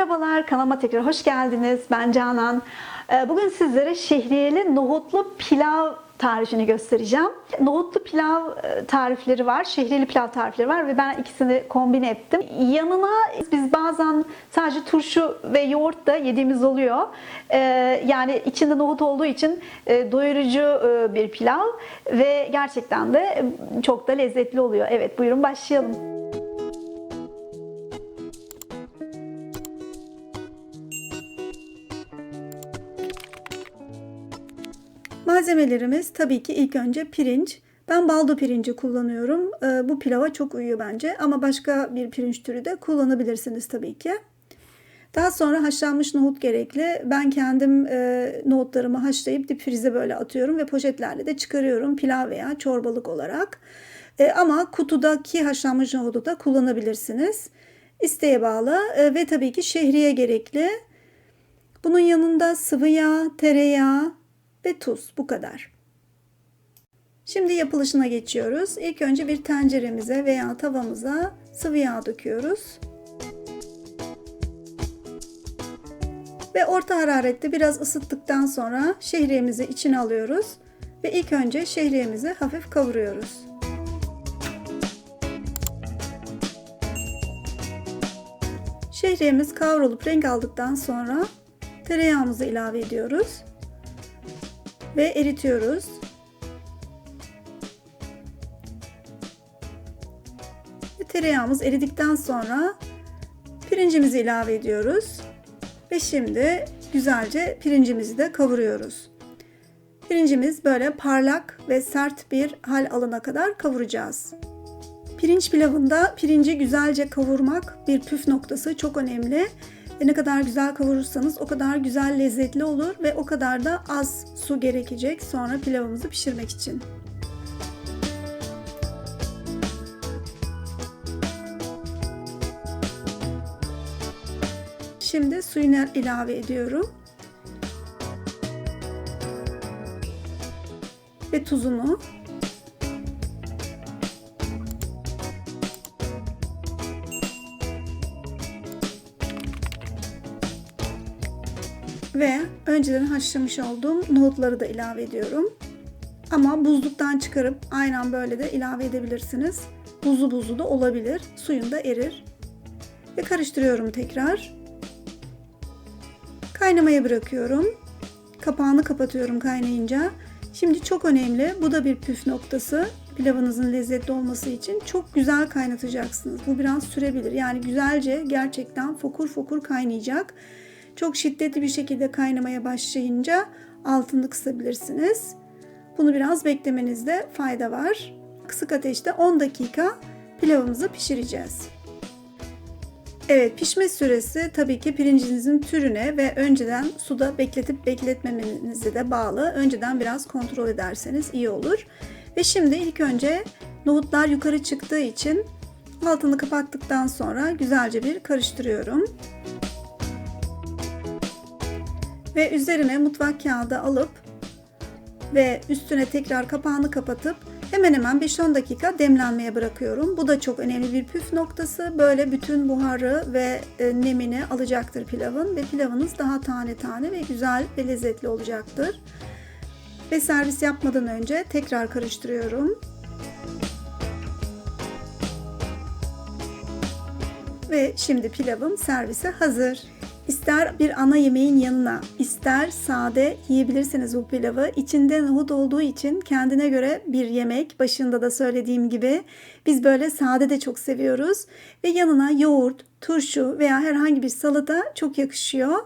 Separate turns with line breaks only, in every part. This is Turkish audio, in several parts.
Merhabalar, kanalıma tekrar hoş geldiniz. Ben Canan. Bugün sizlere şehriyeli nohutlu pilav tarifini göstereceğim. Nohutlu pilav tarifleri var, şehriyeli pilav tarifleri var ve ben ikisini kombine ettim. Yanına biz bazen sadece turşu ve yoğurt da yediğimiz oluyor. Yani içinde nohut olduğu için doyurucu bir pilav ve gerçekten de çok da lezzetli oluyor. Evet, buyurun başlayalım. Malzemelerimiz tabii ki ilk önce pirinç. Ben baldo pirinci kullanıyorum. Bu pilava çok uyuyor bence ama başka bir pirinç türü de kullanabilirsiniz tabii ki. Daha sonra haşlanmış nohut gerekli. Ben kendim nohutlarımı haşlayıp dip frize böyle atıyorum ve poşetlerle de çıkarıyorum pilav veya çorbalık olarak. Ama kutudaki haşlanmış nohutu da kullanabilirsiniz. İsteğe bağlı ve tabii ki şehriye gerekli. Bunun yanında sıvı yağ, tereyağı ve tuz, bu kadar. Şimdi yapılışına geçiyoruz. İlk önce bir tenceremize veya tavamıza sıvı yağ döküyoruz. Ve orta hararette biraz ısıttıktan sonra şehriyemizi içine alıyoruz. Ve ilk önce şehriyemizi hafif kavuruyoruz. Şehriyemiz kavrulup renk aldıktan sonra tereyağımızı ilave ediyoruz. Ve eritiyoruz. Ve tereyağımız eridikten sonra pirincimizi ilave ediyoruz. Ve şimdi güzelce pirincimizi de kavuruyoruz. Pirincimiz böyle parlak ve sert bir hal alana kadar kavuracağız. Pirinç pilavında pirinci güzelce kavurmak bir püf noktası, çok önemli. Ve ne kadar güzel kavurursanız o kadar güzel, lezzetli olur ve o kadar da az su gerekecek sonra pilavımızı pişirmek için. Şimdi suyunu ilave ediyorum. Ve tuzunu. Ve önceden haşlamış olduğum nohutları da ilave ediyorum. Ama buzluktan çıkarıp aynen böyle de ilave edebilirsiniz. Buzlu buzlu da olabilir. Suyunda erir. Ve karıştırıyorum tekrar. Kaynamaya bırakıyorum. Kapağını kapatıyorum kaynayınca. Şimdi çok önemli. Bu da bir püf noktası. Pilavınızın lezzetli olması için çok güzel kaynatacaksınız. Bu biraz sürebilir. Yani güzelce gerçekten fokur fokur kaynayacak. Çok şiddetli bir şekilde kaynamaya başlayınca altını kısabilirsiniz. Bunu biraz beklemenizde fayda var. Kısık ateşte 10 dakika pilavımızı pişireceğiz. Evet, pişme süresi tabii ki pirincinizin türüne ve önceden suda bekletip bekletmemenize de bağlı. Önceden biraz kontrol ederseniz iyi olur. Ve şimdi ilk önce nohutlar yukarı çıktığı için altını kapattıktan sonra güzelce bir karıştırıyorum. Ve üzerine mutfak kağıdı alıp ve üstüne tekrar kapağını kapatıp hemen hemen 5-10 dakika demlenmeye bırakıyorum. Bu da çok önemli bir püf noktası. Böyle bütün buharı ve nemini alacaktır pilavın ve pilavınız daha tane tane ve güzel ve lezzetli olacaktır. Ve servis yapmadan önce tekrar karıştırıyorum. Ve şimdi pilavım servise hazır. İster bir ana yemeğin yanına, ister sade yiyebilirsiniz bu pilavı. İçinde nohut olduğu için kendine göre bir yemek. Başında da söylediğim gibi biz böyle sade de çok seviyoruz. Ve yanına yoğurt, turşu veya herhangi bir salata çok yakışıyor.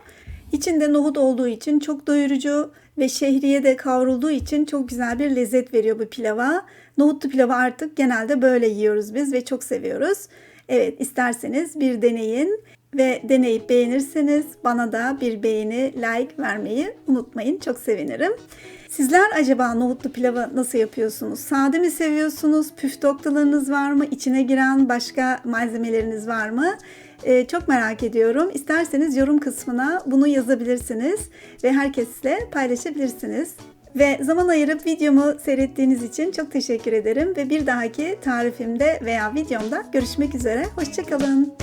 İçinde nohut olduğu için çok doyurucu ve şehriye de kavrulduğu için çok güzel bir lezzet veriyor bu pilava. Nohutlu pilavı artık genelde böyle yiyoruz biz ve çok seviyoruz. Evet, isterseniz bir deneyin. Ve deneyip beğenirseniz bana da bir beğeni, like vermeyi unutmayın. Çok sevinirim. Sizler acaba nohutlu pilavı nasıl yapıyorsunuz? Sade mi seviyorsunuz? Püf noktalarınız var mı? İçine giren başka malzemeleriniz var mı? Çok merak ediyorum. İsterseniz yorum kısmına bunu yazabilirsiniz ve herkesle paylaşabilirsiniz. Ve zaman ayırıp videomu seyrettiğiniz için çok teşekkür ederim ve bir dahaki tarifimde veya videomda görüşmek üzere. Hoşça kalın.